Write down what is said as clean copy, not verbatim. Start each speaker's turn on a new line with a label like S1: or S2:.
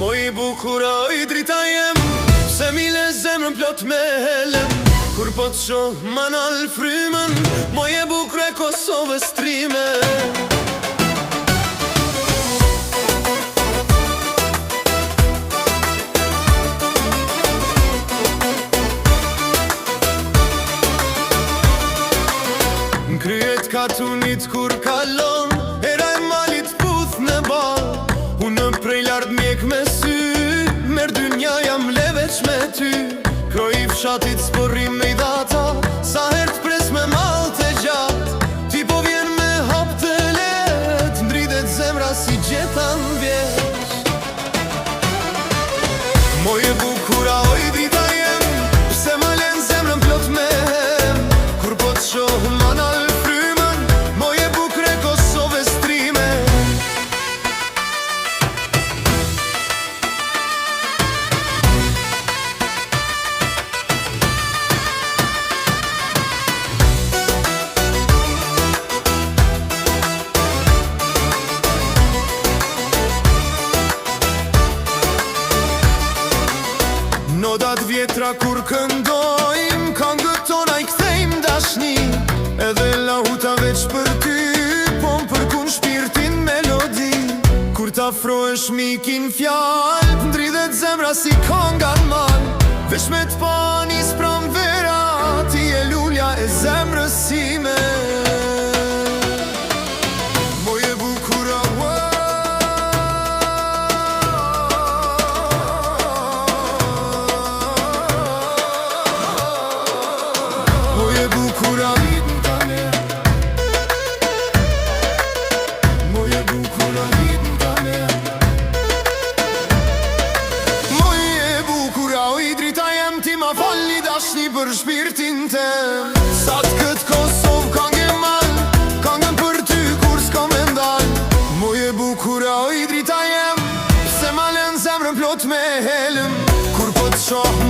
S1: Moj bukura I drita jem, se mile zemrën plot me helem. Kur po të shoh manal frymën, moje bukre Kosovës trime. Kryet katunit kur kalon, era e malit puth në bal. Unë prej lart mjek me sy, merë dynja jam leveq me ty. Kroj I fshatit sporrim me I dhata, sa her t'pres me mal të gjat. Ti po vjen me hap të let, ndridet zemra si gjetan vjeç. Moje bukura oj drita jem, pse ma len zemrën plot me hem. Kur po të shoh manal nodat vjetra kur këndojm, këngët tona I kthejm dashni. Edhe lahuta veç për ty, po m'përkun shpirtin melodi. Kur t'afrohesh mikin fjall, ndridhet zemra si konga n'mal. Vesh me t'pa nis pram vera, ti e lulja e zemrës sime. Moje bukura për shpirtin tem. Sa t'kët Kosovë kangë e mal, kangën për ty kur s'ka me ndal. Moje bukura oj drita jem, pse ma len zemrën plot me helem. Kur po t'shoh